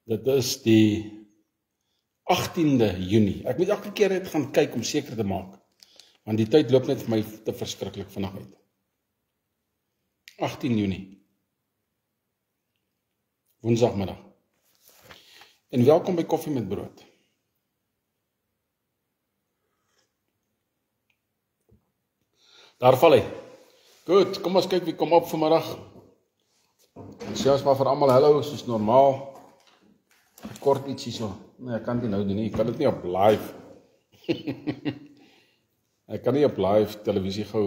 Dit is die 18de Junie. Ek moet elke keer net gaan kyk om seker te maak, want die tyd loop net vir my te verskriklik vinnig uit. 18 Junie. Woensdagmiddag. En welkom by Koffie met Brood. Daar val hy. Goed, kom ons kyk wie kom op vanmiddag. En sê ons maar vir almal hallo, soos normaal. Kort ietsie so. Nee, ek kan dit nou doen nie. Ek kan dit nie op live. Ek kan nie op live televisie gou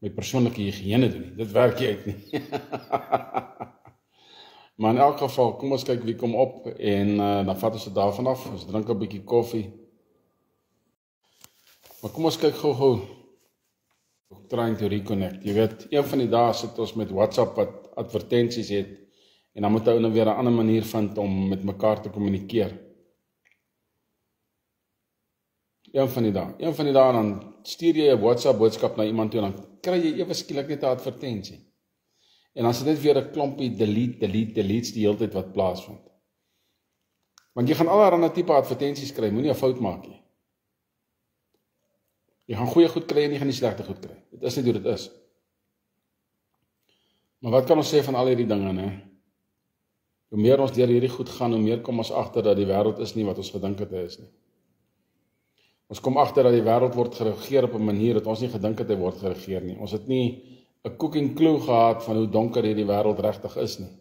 my persoonlike higiëne doen nie. Dit werk nie uit nie. Maar in elk geval, kom ons kyk wie kom op en dan vat ons dit daarvan af. Ons drink 'n bietjie koffie. Maar kom ons kyk gou. Trying to reconnect. Jy weet, een van die dae sit ons met WhatsApp wat advertensies het en dan moet ou nou weer 'n ander manier vind om met mekaar te kommunikeer. Een van die dae dan stuur jy 'n WhatsApp boodskap na iemand toe en dan kry jy ewe skielik net 'n advertensie. En dan is dit net weer 'n klompie deletes die hele tyd wat plaasvind. Want jy gaan allerlei tipe advertensies kry, moenie 'n fout maak nie. Jy gaan goeie goed kry en jy gaan nie slegte goed kry. Dit is net hoe dit is. Maar wat kan ons sê van al hierdie dinge, né? Hoe meer ons deur hierdie goed gaan, hoe meer kom ons agter dat die wêreld is nie wat ons gedink het hy is nie. Ons kom agter dat die wêreld word geregeer op 'n manier dat ons nie gedink het hy word geregeer nie. Ons het nie 'n cooking clue gehad van hoe donker hierdie wêreld regtig is nie.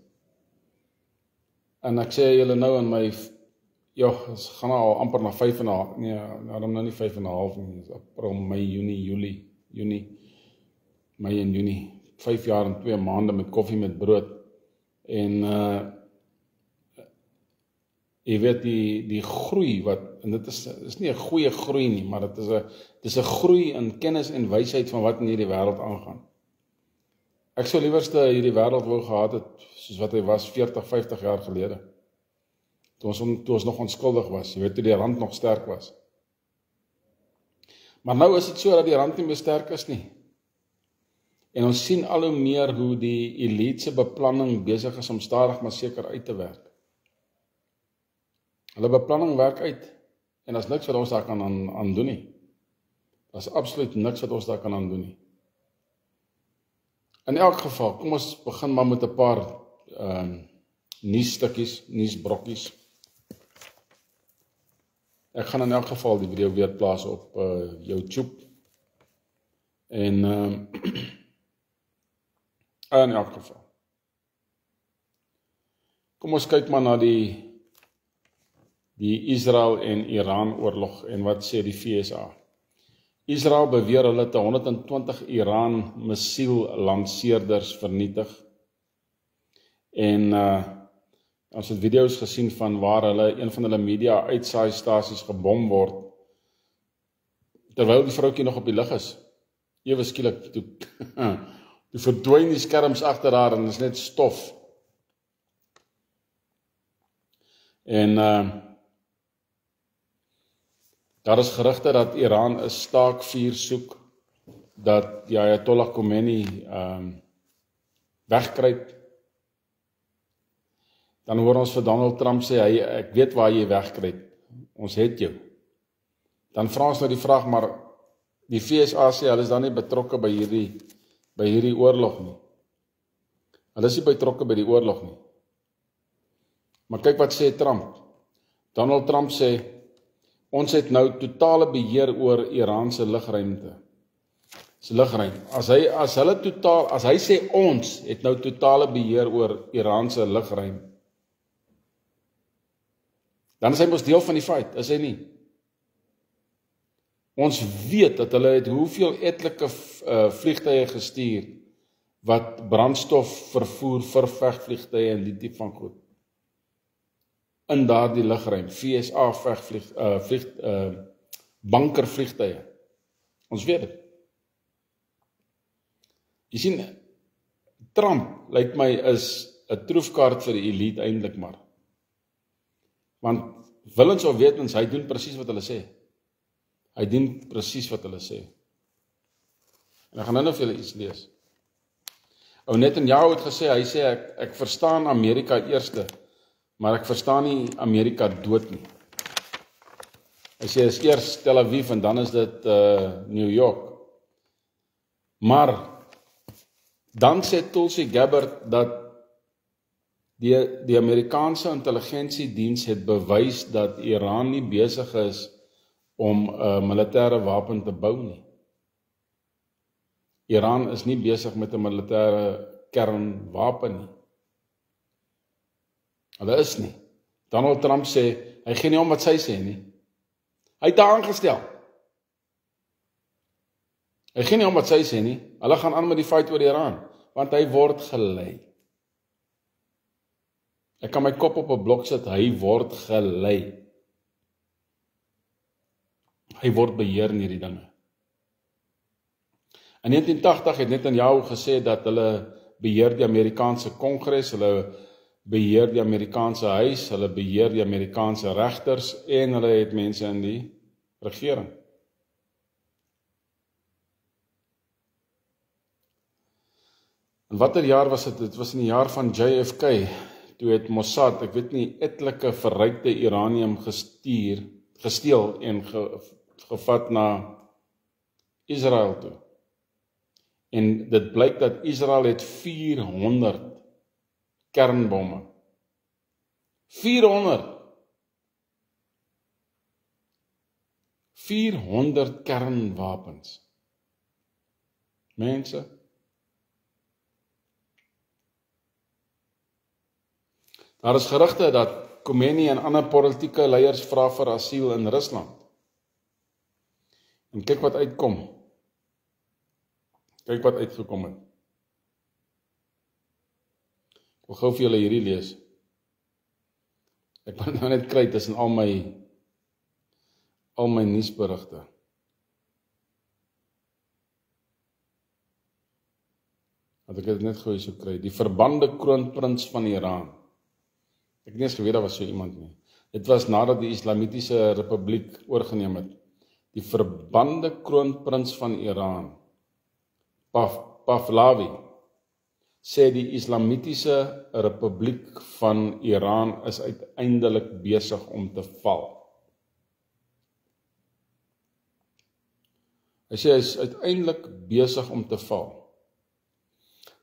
En ek sê julle nou in my ons gaan al amper na 5,5, nee, nou nie 5,5 nie, April, Mei, Junie, Mei en Junie, 5 jaar en 2 maande met koffie met brood, en jy weet die groei en dit is nie 'n goeie groei nie, maar dit is 'n groei in kennis en wysheid van wat in hierdie wêreld aangaan. Ek sou liewerste hierdie wêreld wou gehad het, soos wat hy was 40, 50 jaar gelede. Toe ons nog onskuldig was, jy weet, toe die rand nog sterk was. Maar nou is dit so dat die rand nie meer sterk is nie. En ons sien al hoe meer hoe die elite se beplanning besig is om stadig maar seker uit te werk. Hulle beplanning werk uit, en daar's niks wat ons daar kan aan doen nie. Daar's absoluut niks wat ons daar kan aan doen nie. In elk geval, kom ons begin maar met 'n paar nuusbrokkies. Ek gaan in elk geval die video weer plaas op YouTube. En in elk geval. Kom ons kyk maar na die Israel en Iran oorlog en wat sê die VSA. Israel beweer hulle te 120 Iran missiellanseerders vernietig. En ons het video's gesien van waar een van hulle media uitsaai-stasies gebom word, terwyl die vroukie nog op die lug is. Ewe skielik, toe verdwyn die skerms agter haar en is net stof. En daar is gerugte dat Iran 'n staakvuur soek, dat die Ayatollah Khomeini wegkruip. Dan hoor ons vir Donald Trump sê, ek weet waar jy wegkruip, ons het jou. Dan vra ons nou die vraag, maar die VSA sê, hulle is dan nie betrokke by hierdie oorlog nie. Hulle is nie betrokke by die oorlog nie. Maar kyk wat sê Trump. Donald Trump sê, ons het nou totale beheer oor Iran se lugruimte. As hy sê ons het nou totale beheer oor Iran se lugruim, dan is hy mos deel van die feit, is hy nie? Ons weet dat hulle het hoeveel etlike vliegtuie gestuur wat brandstof vervoer vir vegvliegtuie en die tipe van goed. In daardie lugruim, VSA bunkervliegtuie. Ons weet dit. Jy sien, Trump, lyk my, is 'n troefkaart vir die elite eintlik maar. Want willens of wetens, hy doen presies wat hulle sê. Hy doen presies wat hulle sê. En ek gaan nou vir julle iets lees. Ou Netanyahu het gesê, hy sê ek verstaan Amerika eerste, maar ek verstaan nie Amerika dood nie. Hy sê is eers Tel Aviv en dan is dit New York. Maar dan sê Tulsi Gabbard dat die Amerikaanse intelligensiediens het bewys dat Iran nie besig is om 'n militêre wapen te bou nie. Iran is nie besig met 'n militêre kernwapen nie. Hulle is nie. Donald Trump sê, hy gee nie om wat sy sê nie. Hy het haar aangestel. Hy gee nie om wat sy sê nie. Hulle gaan aan met die fight oor Iran, want hy word gelei. Ek kan my kop op 'n blok sit, hy word gelei. Hy word beheer in hierdie dinge. In 1980 het Netanyahu gesê dat hulle beheer die Amerikaanse Kongres, hulle beheer die Amerikaanse huis, hulle beheer die Amerikaanse regters en hulle het mense in die regering. In watter jaar was dit? Dit was in die jaar van JFK, toe het Mossad, ek weet nie, etlike verrykte uranium gesteel en gevat na Israel toe. En dit blyk dat Israel het 400 kernbomme. 400 kernwapens. Mense, daar is gerugte dat Khomeini en ander politieke leiers vra vir asiel in Rusland. En kyk wat uitkom. Kyk wat uitgekom het. Ek wil gou vir julle hierdie lees. Ek wil nou net kry tussen al my nuusberigte. Dat ek dit net gou so kry. Die verbande kroonprins van Iran. Ek het nie eens geweet daar was so iemand nie. Dit was nadat die Islamitiese Republiek oorgeneem het. Die verbande kroonprins van Iran, Pahlavi, sê die Islamitiese Republiek van Iran is uiteindelik besig om te val. Hy sê hy is uiteindelik besig om te val.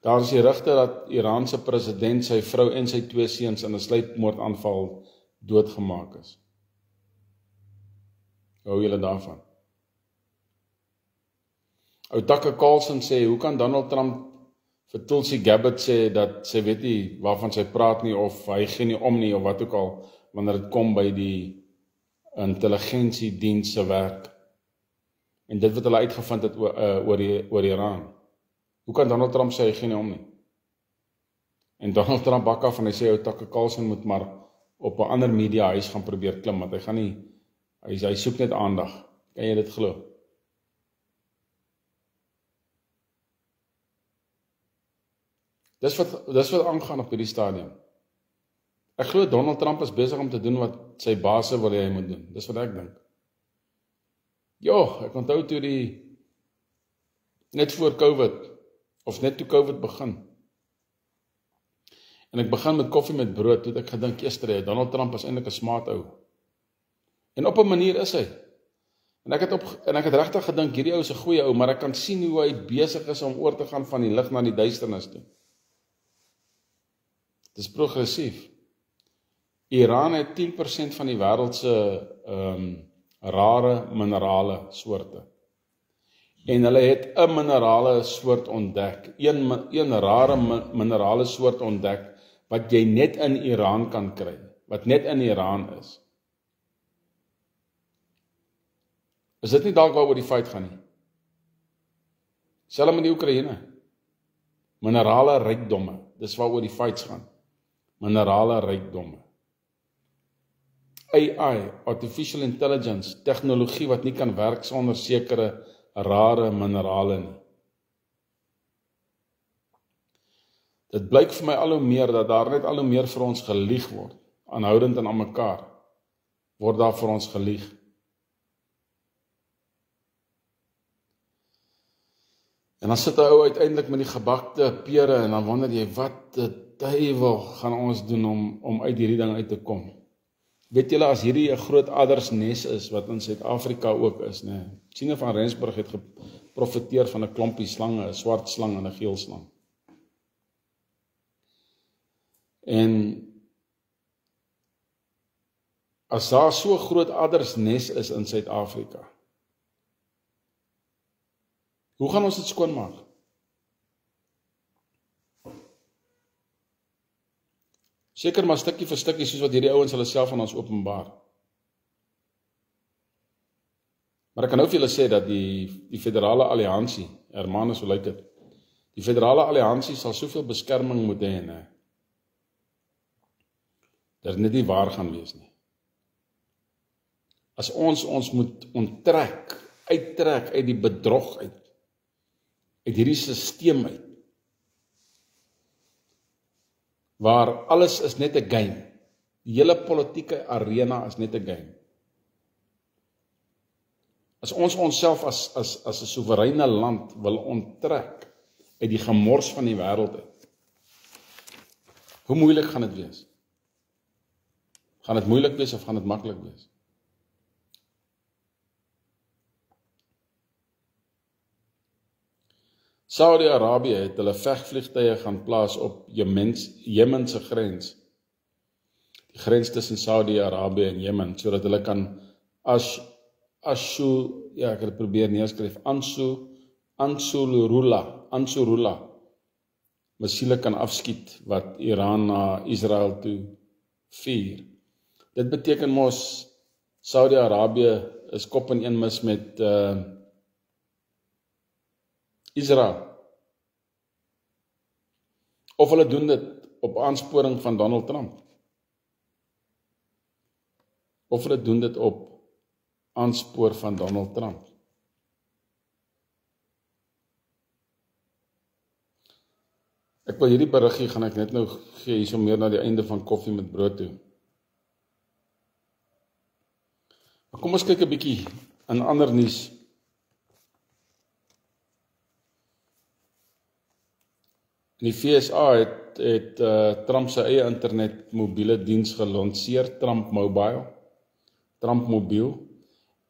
Daar is die rigte dat Iraanse president sy vrou en sy 2 seuns in 'n sluipmoordaanval doodgemaak is. Hou julle daarvan? Ou Tucker Carlson sê, hoe kan Donald Trump vir Tulsi Gabbard sê dat sy weet nie waarvan sy praat nie, of hy gee nie om nie, of wat ook al, wanneer dit kom by die intelligensiediens se werk. En dit wat hulle uitgevind het oor Iran. Hoe kan Donald Trump sê hy gee nie om nie? En Donald Trump bak af en hy sê ou Tucker Carlson moet maar op 'n ander media huis gaan probeer klim, want hy gaan nie, hy soek net aandag. Kan jy dit glo? Dis wat aangaan op hierdie stadium. Ek glo Donald Trump is besig om te doen wat sy baase wil hê hy moet doen. Dis wat ek dink. Ek onthou toe net voor COVID, of net toe COVID begin. En ek begin met koffie met brood, toe ek gedink, Donald Trump is eintlik 'n smaat ou. En op 'n manier is hy. En ek het regtig gedink, hierdie ou is 'n goeie ou, maar ek kan sien hoe hy besig is om oor te gaan van die lig na die duisternis toe. Dis progressief. Iran het 10% van die wêreld se rare minerale soorte. En hulle het 'n minerale soort ontdek, een rare minerale soort ontdek, wat jy net in Iran kan kry, wat net in Iran is. Is dit nie dalk waaroor die fight gaan nie? Selfs met die Oekraïne. Minerale rykdomme, dis waaroor die fights gaan. Minerale rykdomme. AI, Artificial Intelligence, tegnologie wat nie kan werk sonder sekere rare minerale nie. Dit blyk vir my al hoe meer dat daar net al hoe meer vir ons gelieg word, aanhoudend en aan mekaar, word daar vir ons gelieg. En dan sit 'n ou uiteindelik met die gebakte pere en dan wonder jy, wat die duiwel gaan ons doen om uit hierdie ding uit te kom? Weet julle, as hierdie 'n groot addersnes is, wat in Suid-Afrika ook is, né? Tine van Rensburg het geprofeteer van 'n klompie slange, 'n swart slang en 'n geel slang. En as daar so groot addersnes is in Suid-Afrika, hoe gaan ons dit skoonmaak? Seker maar stukkie vir stukkie, soos wat hierdie ouens hulle self aan ons openbaar. Maar ek kan nou vir julle sê dat die federale alliansie, Hermanus, hoe lyk dit? Die federale alliansie sal soveel beskerming moet hê, né? Dat dit nie waar gaan wees nie. As ons moet uittrek uit die bedrog uit hierdie stelsel uit, waar alles is net 'n game. Die hele politieke arena is net 'n game. As ons onsself as 'n soewereine land wil onttrek uit die gemors van die wêreld uit, hoe moeilik gaan dit wees? Gaan dit moeilik wees of gaan dit maklik wees? Saudi-Arabië het hulle vegvliegtuie gaan plaas op Jemen se grens. Die grens tussen Saudi-Arabië en Jemen, sodat hulle kan ek het probeer neerskryf, Ansarullah missiele kan afskiet wat Iran na Israel toe vuur. Dit beteken mos Saudi-Arabië is kop in een mis met Israel. Of hulle doen dit op aansporing van Donald Trump. Of hulle doen dit op aanspoor van Donald Trump. Ek wil hierdie beriggie gaan ek net nou gee hierso meer na die einde van koffie met brood toe. Maar kom ons kyk 'n bietjie in ander nuus. In die VSA het Trump sy eie internet mobiele diens gelanseer, Trump Mobile, Trump Mobiel,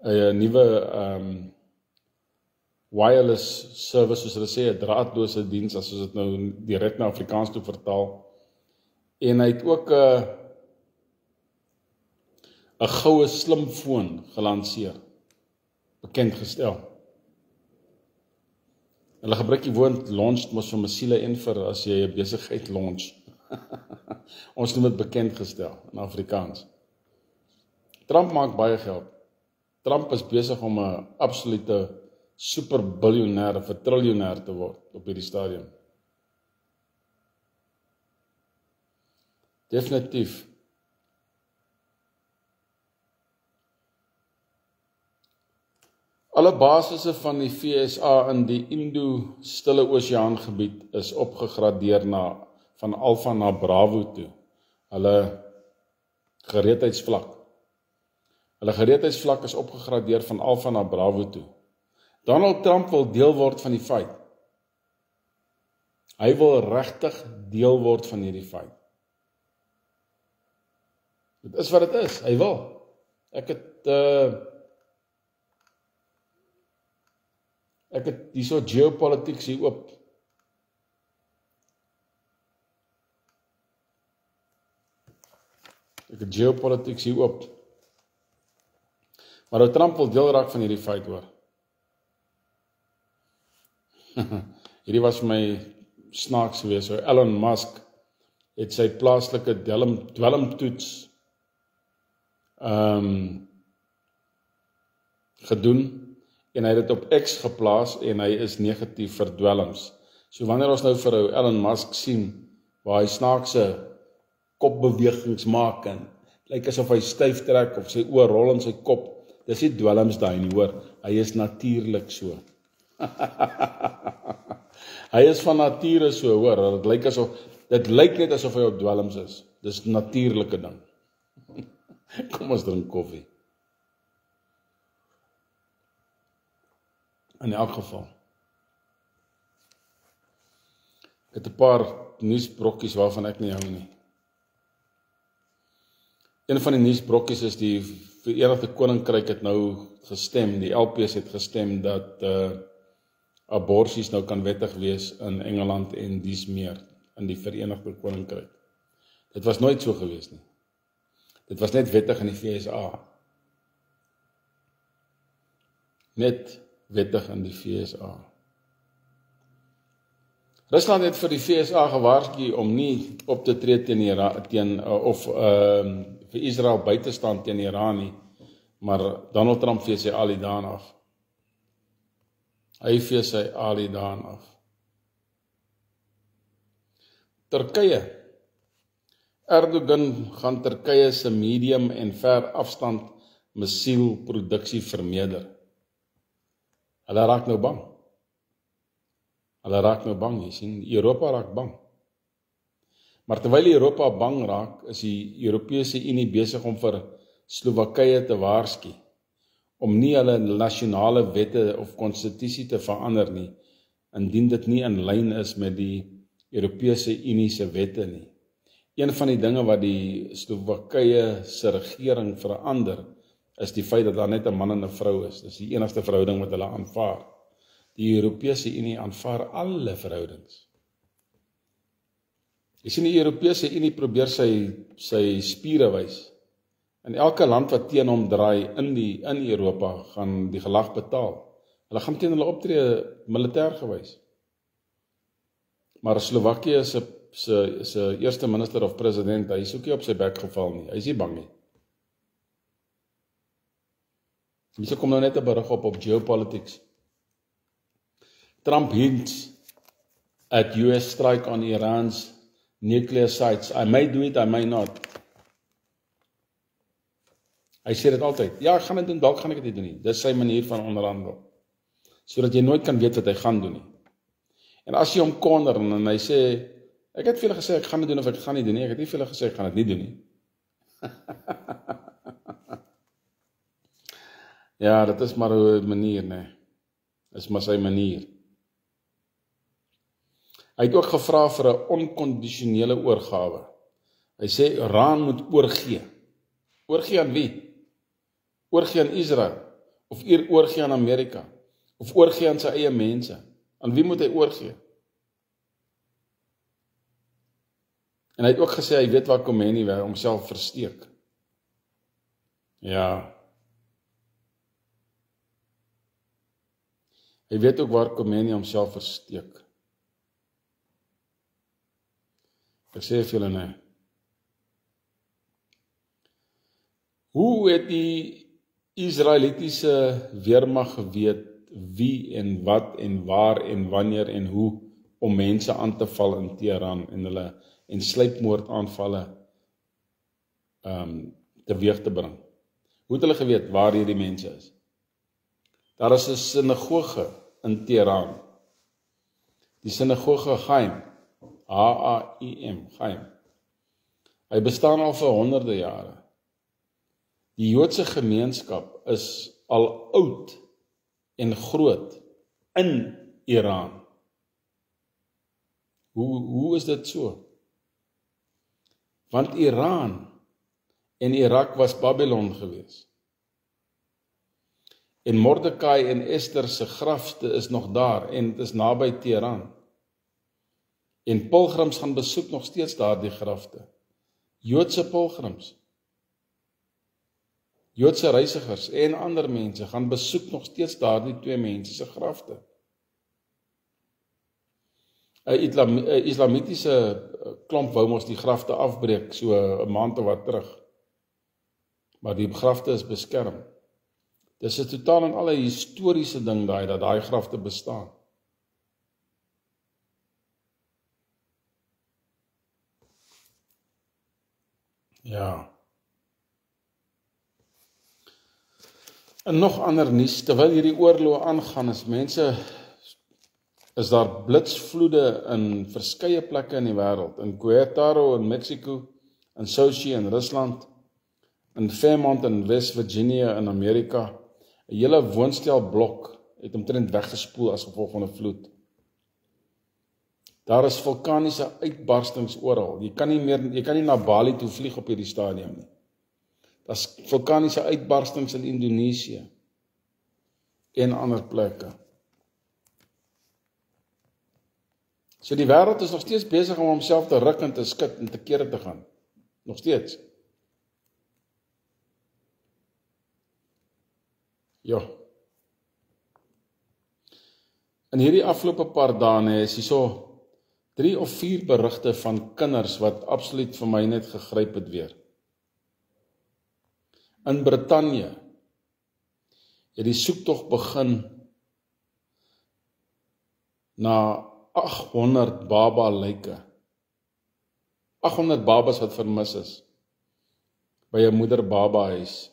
'n nuwe wireless service, soos hulle sê, 'n draadloose diens, as ons dit nou direk na Afrikaans toe vertaal. En hy het ook 'n goue slimfoon gelanseer, bekend gestel. Hulle gebruik die woord launch mos vir missiele en vir as jy 'n besigheid launch. Ons noem dit bekend gestel in Afrikaans. Trump maak baie geld. Trump is besig om 'n absolute superbiljoenêr of 'n triljoenêr te word op hierdie stadium. Definitief. Alle basisse van die VSA in die Indo-Stille Oseaan gebied is opgegradeer van Alpha na Bravo toe. Hulle gereedheidsvlak. Hulle gereedheidsvlak is opgegradeer van Alpha na Bravo toe. Donald Trump wil deel word van die feit. Hy wil regtig deel word van hierdie feit. Dit is wat dit is, hy wil. Ek het hierso geopolitics hier oop. Maar nou Trump wil deel raak van hierdie feit, hoor. Hierdie was vir my snaaks gewees. So Elon Musk het sy plaaslike dwelmtoets gedoen. En hy het dit op X geplaas en hy is negatief vir dwelms. So wanneer ons nou vir ou Elon Musk sien, waar hy snaakse kopbewegings maak en lyk asof hy styf trek of sy oor rol in sy kop, dis nie dwelms daai nie, hoor. Hy is natuurlik so. Hy is van nature so, hoor. Dit lyk net asof hy op dwelms is. Dis natuurlike ding. Kom ons drink koffie. In elk geval. Ek het 'n paar nuusbrokkies waarvan ek nie hou nie. Een van die nuusbrokkies is die Verenigde Koninkryk het nou gestem, die LPs het gestem dat aborsies nou kan wettig wees in Engeland en dies meer in die Verenigde Koninkryk. Dit was nooit so gewees nie. Dit was net wettig in die VSA. Net wettig in die VSA. Rusland het vir die VSA gewaarsku om nie op te tree vir Israel by te staan teen Iran nie, maar Donald Trump vee sy alie daan af. Hy vee sy alie daan af. Turkye. Erdogan gaan Turkye se medium en ver afstand missielproduksie vermeerder. Hulle raak nou bang. Hulle raak nou bang, jy sien, Europa raak bang. Maar terwyl Europa bang raak, is die Europese Unie besig om vir Slowakye te waarsku, om nie hulle nasionale wette of konstitusie te verander nie, indien dit nie in lyn is met die Europese Unie se wette nie. Een van die dinge wat die Slowakye se regering verander, is die feit dat daar net 'n man en 'n vrou is. Dis die enigste verhouding wat hulle aanvaar. Die Europese Unie aanvaar alle verhoudings. Jy sien, die Europese Unie probeer sy spiere wys. En elke land wat teen hom draai in Europa gaan die gelag betaal. Hulle gaan teen hulle optree militêr gewys. Maar Slovakië se eerste minister of president, hy is ook nie op sy bek geval nie. Hy is nie bang nie. Hier kom nou net 'n berig op geopolitics. Trump hints at US strike on Iran's nuclear sites. I may do it, I may not. Hy sê dit altyd. Ja, ek gaan dit doen, dalk gaan ek dit doen nie. Dis sy manier van onderhandel. Sodat jy nooit kan weet wat hy gaan doen nie. En as jy hom konner en hy sê, ek het vir julle gesê ek gaan dit doen of ek gaan nie doen nie. Ek het nie vir julle gesê ek gaan dit nie doen nie. Ja, dit is maar 'n manier, nee. Dis maar sy manier. Hy het ook gevra vir 'n onkondisionele oorgawe. Hy sê Iran moet oorgee. Oorgee aan wie? Oorgee aan Israel, of oorgee aan Amerika, of oorgee aan sy eie mense. Aan wie moet hy oorgee? En hy het ook gesê, hy weet waar Khomeini homself versteek. Ja. Hy weet ook waar Khomeini homself versteek. Ek sê vir julle nee. Hoe het die Israelitiese weermag geweet wie en wat en waar en wanneer en hoe om mense aan te val in Teheran en sluipmoordaanvalle teweeg te bring? Hoe het hulle geweet waar hierdie mense is? Daar is 'n sinagoge in Teheran. Die sinagoge Chaim, H-A-I-M, Chaim. Hy bestaan al vir honderde jare. Die Joodse gemeenskap is al oud en groot in Iran. Hoe is dit so? Want Iran en Irak was Babylon gewees. En Mordekai en Esther se grafste is nog daar en dit is naby Teheran. En pilgrims gaan besoek nog steeds daardie grafte. Joodse pilgrims, Joodse reisigers en ander mense gaan besoek nog steeds daardie twee mense se grafte. 'n Islamitiese klomp wou mos die grafte afbreek so 'n maand of wat terug. Maar die grafte is beskerm. Dis 'n totaal en alle historiese ding dat daai grafte bestaan. Ja. En nog ander nuus, terwyl hierdie oorlog aangaan, is daar blitsvloede in verskeie plekke in die wêreld, in Querétaro in Mexico, in Sochi in Rusland, in Fairmont in West Virginia in Amerika. 'n Hele woonstelblok het omtrent weggespoel as gevolg van 'n vloed. Daar is vulkaniese uitbarstings oral. Jy kan nie na Bali toe vlieg op hierdie stadium nie. Daar's vulkaniese uitbarstings in Indonesië en ander plekke. So die wêreld is nog steeds besig om homself te ruk en te skud en te kere te gaan. Nog steeds. Ja. In hierdie afgelope paar dae is hier so 3 of 4 berigte van kinders wat absoluut vir my net gegryp het weer. In Brittanje het die soektog begin na 800 baba-lyke. 800 babas wat vermis is by 'n moeder-baba-huis.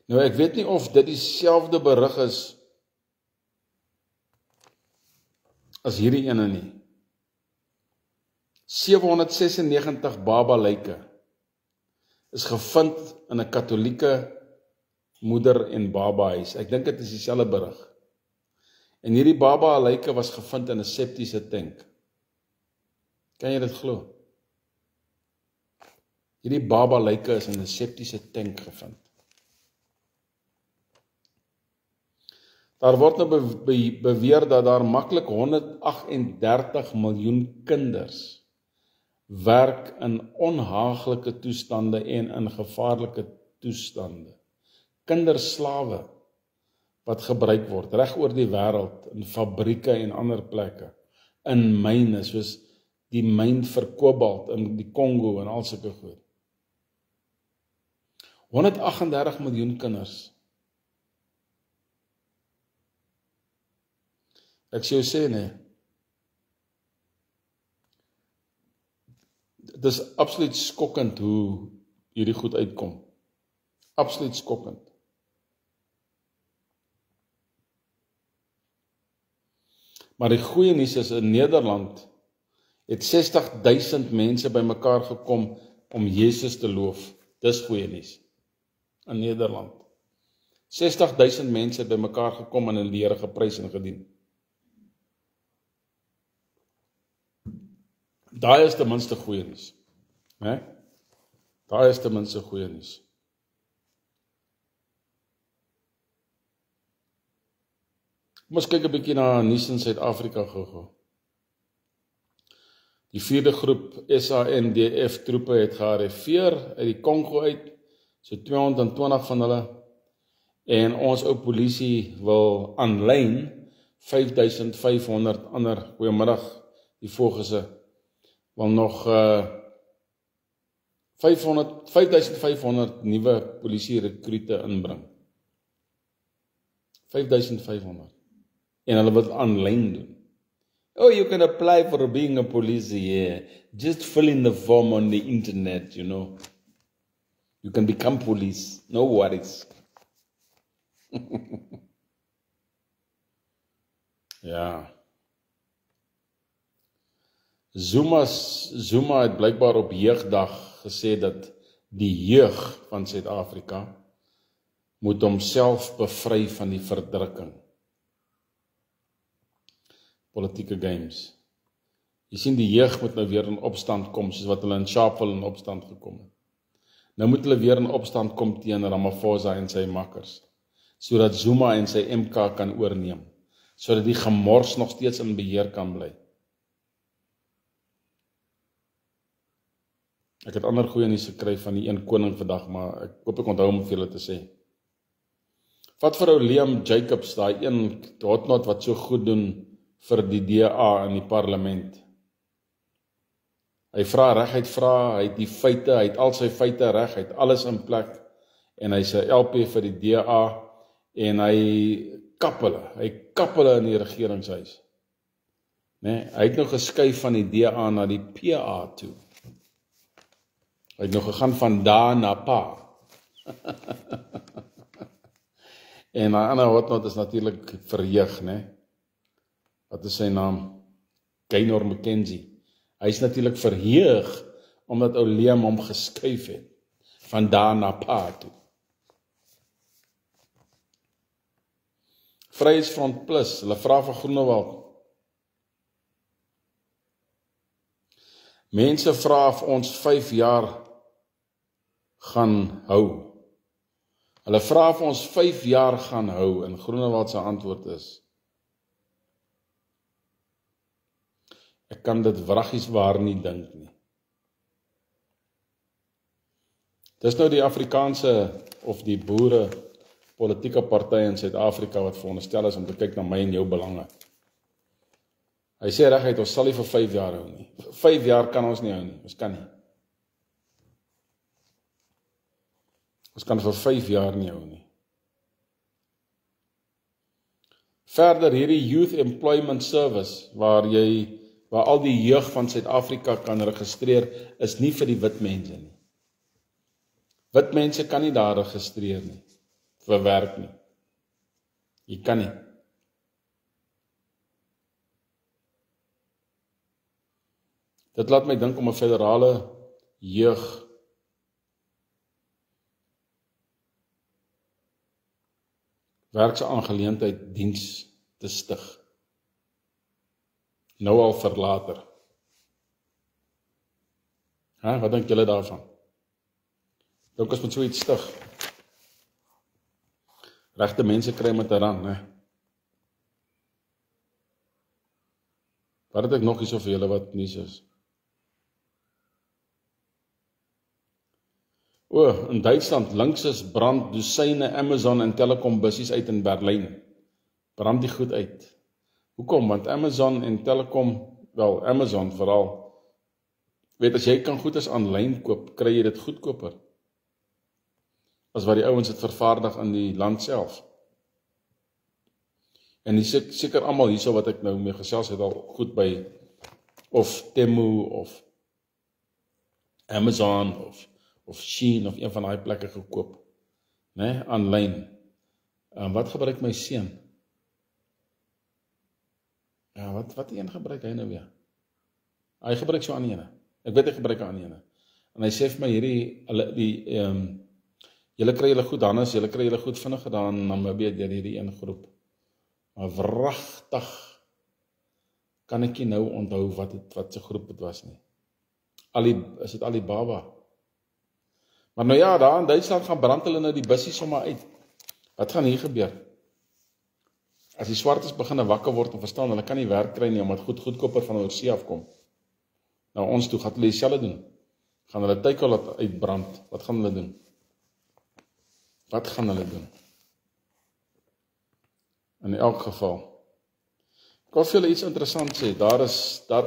Nou ek weet nie of dit dieselfde berig is as hierdie ene nie. 796 baba-lyke is gevind in 'n Katolieke moeder- en baba-huis. Ek dink dit is dieselfde berig. En hierdie baba-lyke was gevind in 'n septiese tank. Kan jy dit glo? Hierdie baba-lyke is in 'n septiese tank gevind. Daar word nou beweer dat daar maklik 138 miljoen kinders werk in onhaaglike toestande en in gevaarlike toestande. Kinderslawe wat gebruik word reg oor die wêreld in fabrieke en ander plekke, in myne soos die myn vir kobalt in die Kongo en al sulke goed. 138 miljoen kinders. Ek sê jou sê nee. Dit is absoluut skokkend hoe hierdie goed uitkom. Absoluut skokkend. Maar die goeie nuus is in Nederland het 60,000 mense bymekaar gekom om Jesus te loof. Dis goeie nuus. In Nederland. 60,000 mense het bymekaar gekom en die Here geprys en gedien. Daai is ten minste goeie nuus. Né? Daai is ten minste goeie nuus. Kom ons kyk 'n bietjie na nuus in Suid-Afrika gou-gou. Die 4de groep SANDF troepe het gearriveer uit die Kongo uit, so 220 van hulle, en ons ou polisie wil aanlyn 5,500 ander, goeiemiddag, die volgende wil nog 5,500 nuwe polisie rekrute inbring. 5,500. En hulle wil aanlyn doen. Oh, you can apply for being a police here. Just fill in the form on the internet, you know. You can become police. No worries. Ja. Zuma het blykbaar op jeugdag gesê dat die jeug van Suid-Afrika moet homself bevry van die verdrukking. Politieke games. Jy sien die jeug moet nou weer in opstand kom, soos wat hulle in Sharpeville in opstand gekom het. Nou moet hulle weer in opstand kom teen Ramaphosa en sy makkers, sodat Zuma en sy MK kan oorneem, sodat die gemors nog steeds in beheer kan bly. Ek het ander goeie nuus gekry van die een koning vandag, maar ek hoop ek onthou om vir julle te sê. Wat vir ou Liam Jacobs, daai een hotnot wat so goed doen vir die DA in die parlement. Hy vra reguit vra, hy het die feite, hy het al sy feite reg, hy het alles in plek, en hy sê LP vir die DA, en hy kap hulle in die regeringshuis. Nee, hy het nou geskuif van die DA na die PA toe. Hy het nog gegaan van daar na pa. En my ander hotnot is natuurlik verheug, né? Wat is sy naam? Gaynor McKenzie. Hy is natuurlik verheug omdat ou Liam hom geskuif het van daar na pa toe. Vryheidsfront Plus, hulle vra vir Groenewald. Mense vra of ons 5 jaar gaan hou. Hulle vra of ons 5 jaar gaan hou, en Groenewald se antwoord is, ek kan dit wraggies waar nie dink nie. Dis nou die Afrikaanse of die boere politieke partye in Suid-Afrika wat veronderstel is om te kyk na my en jou belange. Hy sê reguit, ons sal nie vir 5 jaar hou nie. 5 jaar kan ons nie hou nie, ons kan nie. Ons kan vir 5 jaar nie hou nie. Verder, hierdie Youth Employment Service, waar al die jeug van Suid-Afrika kan registreer, is nie vir die wit mense nie. Wit mense kan nie daar registreer nie, vir werk nie. Jy kan nie. Dit laat my dink om 'n federale jeug werksaangeleentheid diens te stig. Nou al vir later. Wat dink julle daarvan? Dink ons moet so iets stig. Regte mense kry met 'n rang, né? Wat het ek nog hierso vir julle wat nuus is? In Duitsland, links is brand dosyne Amazon en Telkom bussies uit in Berlyn. Brand die goed uit. Hoekom? Want Amazon en Telkom, wel Amazon veral, weet as jy kan goedes aanlyn koop, kry jy dit goedkoper as wat die ouens het vervaardig in die land self. En die seker almal hierso wat ek nou mee gesels het al goed by of Temu of Amazon of Shein of een van daai plekke gekoop, né, aanlyn. Wat gebruik my seun? Ja, wat een gebruik hy nou weer? Hy gebruik so aan ene. Ek weet hy gebruik aan ene. En hy sê vir my julle kry julle goed Hannes, julle kry julle goed vinnig gedaan in Namibië deur hierdie een groep. Maar wragtig kan ek nie nou onthou wat se groep dit was nie. Is dit Alibaba? Maar nou ja, daar in Duitsland gaan brand hulle nou die bussies sommer uit. Wat gaan hier gebeur? As die swartes begin wakker word en verstaan, hulle kan nie werk kry nie, omdat goedkoper van oorsee afkom. Nou ons toe, gaan hulle dieselfde doen. Gaan hulle teikel laat uitbrand. Wat gaan hulle doen? Wat gaan hulle doen? In elk geval. Ek wil vir julle iets interessant sê. Daar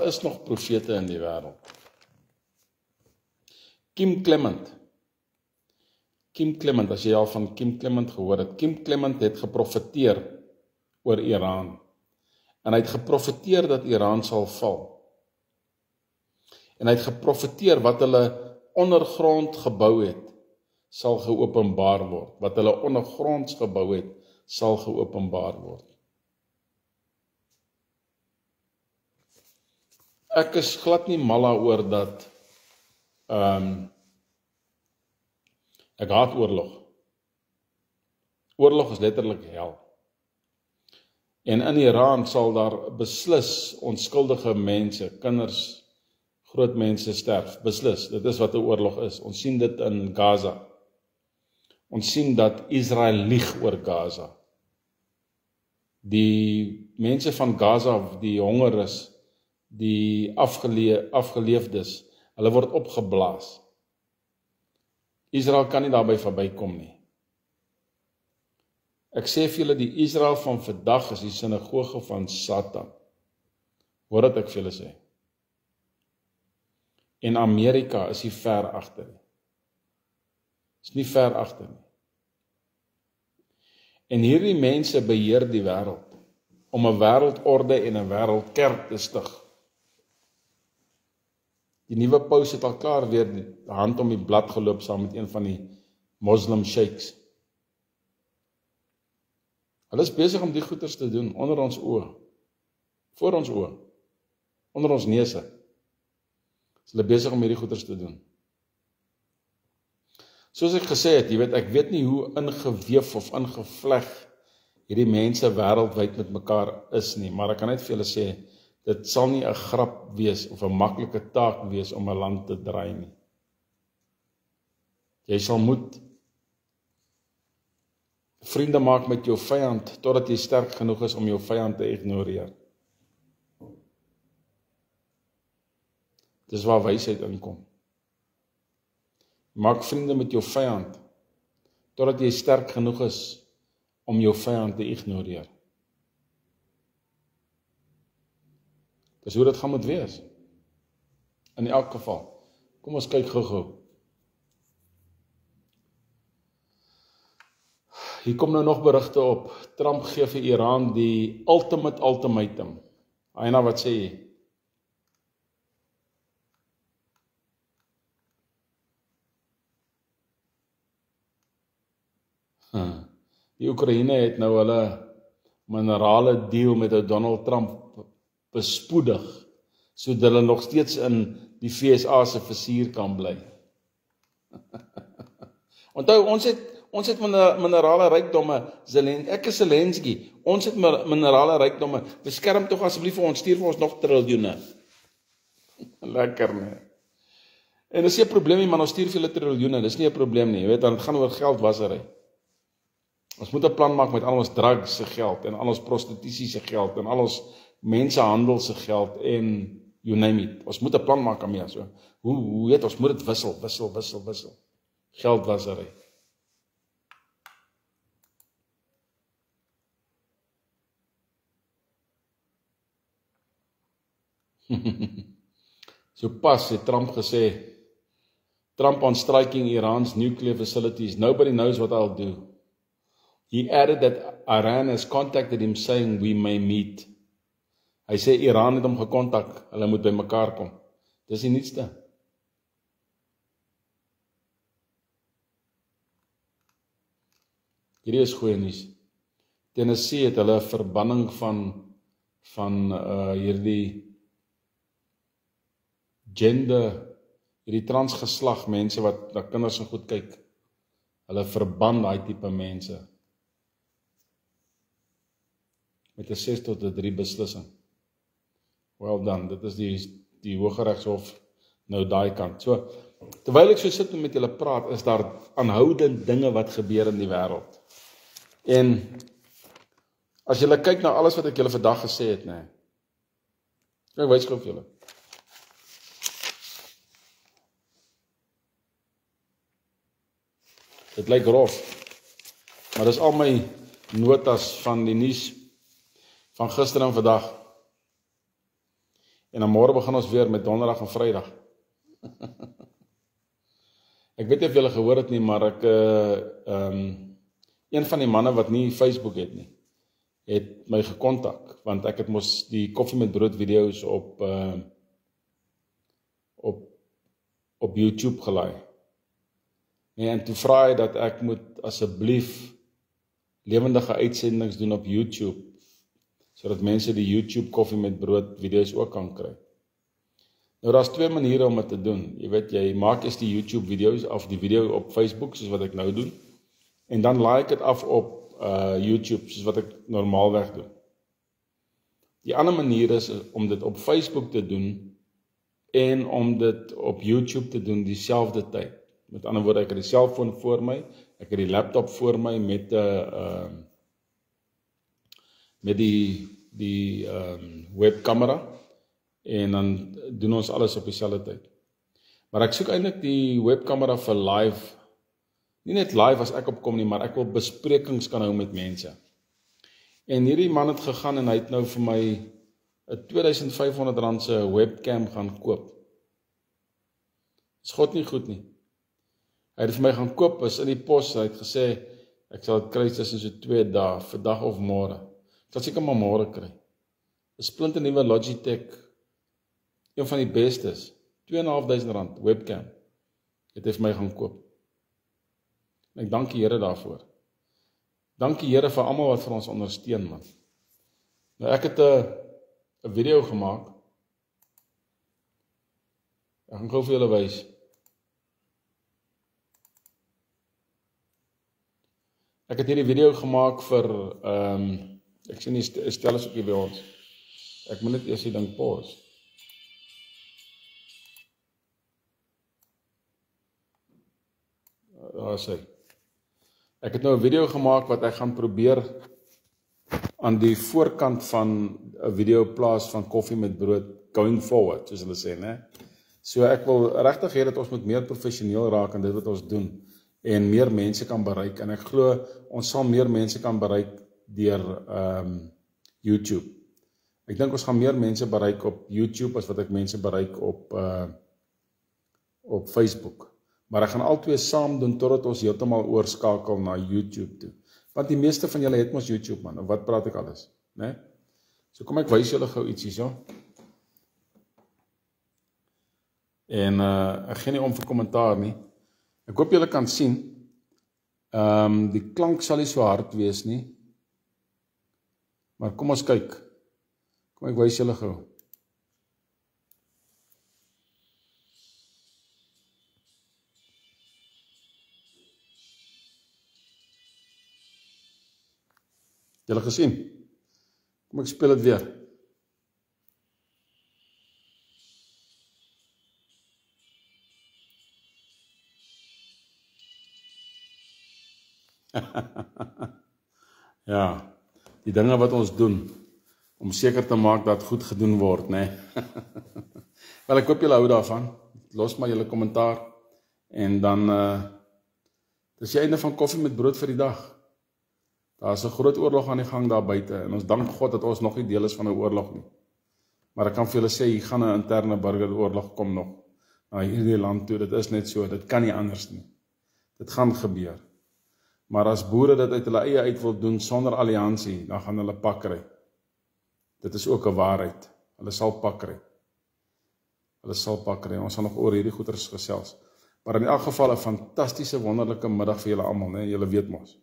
is nog profete in die wêreld. Kim Clement, as jy al van Kim Clement gehoor het. Kim Clement het geprofeteer oor Iran. En hy het geprofeteer dat Iran sal val. En hy het geprofeteer wat hulle ondergrond gebou het, sal geopenbaar word. Wat hulle ondergronds gebou het, sal geopenbaar word. Ek is glad nie mal oor dat ek haat oorlog. Oorlog is letterlik hel. En in Iran sal daar beslis onskuldige mense, kinders, groot mense sterf. Beslis, dit is wat 'n oorlog is. Ons sien dit in Gaza. Ons sien dat Israel lieg oor Gaza. Die mense van Gaza, die honger is, die afgeleefdes, hulle word opgeblaas. Israel kan nie daarby verbykom nie. Ek sê vir julle, die Israel van vandag is die sinagoge van Satan. Hoor wat ek vir julle sê. En Amerika is nie ver agter nie. Is nie ver agter nie. En hierdie mense beheer die wêreld om 'n wêreldorde en 'n wêreldkerk te stig. Die nuwe paus het al klaar weer die hand om die blad geloop saam met een van die Muslim sheiks. Hulle is besig om die goeters te doen onder ons oë, voor ons oë, onder ons neuse. Is hulle besig om hierdie goeters te doen. Soos ek gesê het, jy weet, ek weet nie hoe ingeweef of ingevleg hierdie mense wêreldwyd met mekaar is nie, maar ek kan net vir julle sê, dit sal nie 'n grap wees of 'n maklike taak wees om 'n land te draai nie. Jy sal moet vriende maak met jou vyand, totdat jy sterk genoeg is om jou vyand te ignoreer. Dis waar wysheid inkom. Maak vriende met jou vyand, totdat jy sterk genoeg is om jou vyand te ignoreer. Dis hoe dit gaan moet wees. In elk geval. Kom ons kyk gou-gou. Hier kom nou nog berigte op. Trump gee vir Iran die ultimatum. Aina, wat sê jy? Die Oekraïne het nou hulle minerale deal met Donald Trump bespoedig, sodat hulle nog steeds in die VSA se vizier kan bly. Onthou, ons het minerale rykdomme, ek is Zelensky, ons het minerale rykdomme, beskerm tog asseblief vir ons, stuur vir ons nog triljoene. Lekker, nee. En dis nie 'n probleem nie, man, ons stuur vir julle triljoene, dis nie 'n probleem nie, jy weet, dan gaan oor geldwasery. Ons moet 'n plan maak met al ons drugs se geld, en al ons prostitusie se geld, en al ons mensehandel se geld, en you name it. Ons moet 'n plan maak daarmee, so. Hoe weet, ons moet dit wissel. Geldwasery. So pas het Trump gesê, Trump on striking Iran's nuclear facilities, nobody knows what I'll do. He added that Iran has contacted him saying we may meet. Hy sê Iran het hom gekontak, hulle moet by mekaar kom. Dis die nuutste. Hierdie is goeie nuus. Tennessee het hulle verbanning van hierdie hierdie transgeslag mense wat na kinders en goed kyk. Hulle verban daai tipe mense. Met 'n 6-3 beslissing. Well done, dit is die Hooggeregshof nou daai kant. So, terwyl ek so sit en met julle praat, is daar aanhoudend dinge wat gebeur in die wêreld. En as julle kyk na alles wat ek julle vandag gesê het, nee. Ek wys gou vir julle. Dit lyk rof, maar dis al my notas van die nuus van gister en vandag. En dan môre begin ons weer met donderdag en vrydag. Ek weet nie of julle gehoor het nie, maar ek een van die manne wat nie Facebook het nie, het my gekontak, want ek het mos die koffie met brood video's op YouTube gelaai. En toe vra hy dat ek moet asseblief lewendige uitsendings doen op YouTube, sodat mense die YouTube koffie met brood video's ook kan kry. Nou, daar's 2 maniere om dit te doen. Jy weet, jy maak eers die YouTube video's of die video op Facebook, soos wat ek nou doen, en dan laai ek dit af op YouTube, soos wat ek normaalweg doen. Die ander manier is om dit op Facebook te doen, en om dit op YouTube te doen dieselfde tyd. Met ander woorde, ek het die selfoon voor my, ek het die laptop voor my met die webkamera, en dan doen ons alles op dieselfde tyd. Maar ek soek eintlik die webkamera vir live, nie net live as ek opkom nie, maar ek wil besprekings kan hou met mense. En hierdie man het gegaan en hy het nou vir my 'n R2500 se webcam gaan koop. Is God nie goed nie? Hy het vir my gaan koop, is in die pos, hy het gesê, ek sal dit kry tussen so 2 dae, vandag of môre. Ek sal seker maar môre kry. 'n splinternuwe Logitech, een van die bestes, R2.500 webcam, het hy vir my gaan koop. En ek dank die Here daarvoor. Dank die Here vir almal wat vir ons ondersteun, man. Nou, ek het 'n video gemaak. Ek gaan gou vir julle wys. Ek het hierdie video gemaak vir, ek sien die stel is ook hier by ons. Ek moet net eers die ding pause. Daar is hy. Ek het nou 'n video gemaak wat ek gaan probeer aan die voorkant van 'n video plaas van koffie met brood going forward, soos hulle sê, né? So ek wil regtig hê dat ons moet meer professioneel raak in dit wat ons doen en meer mense kan bereik en ek glo ons sal meer mense kan bereik deur YouTube. Ek dink ons gaan meer mense bereik op YouTube as wat ek mense bereik op Facebook. Maar ek gaan albei saam doen totdat ons heeltemal oorskakel na YouTube toe. Want die meeste van julle het mos YouTube man, of wat praat ek alles, né? So kom ek wys julle gou iets hierso. En ek gee nie om vir kommentaar nie. Ek hoop julle kan sien. Die klank sal nie so hard wees nie. Maar kom ons kyk. Kom ek wys julle gou. Julle gesien? Kom ek speel dit weer. Ja, die dinge wat ons doen, om seker te maak dat goed gedoen word, né? Wel, ek hoop julle hou daarvan. Los maar julle kommentaar. En dan, dis die einde van koffie met brood vir die dag. Daar is 'n groot oorlog aan die gang daar buite, en ons dank God dat ons nog nie deel is van 'n oorlog nie. Maar ek kan vir julle sê, hier gaan 'n interne burgeroorlog kom nog na hierdie land toe. Dit is net so, dit kan nie anders nie. Dit gaan gebeur. Maar as boere dit uit hulle eie uit wil doen sonder alliansie, dan gaan hulle pak kry. Dit is ook 'n waarheid. Hulle sal pak kry. Hulle sal pak kry. Ons sal nog oor hierdie goeters gesels. Maar in elk geval 'n fantastiese wonderlike middag vir julle almal, né? Julle weet mos.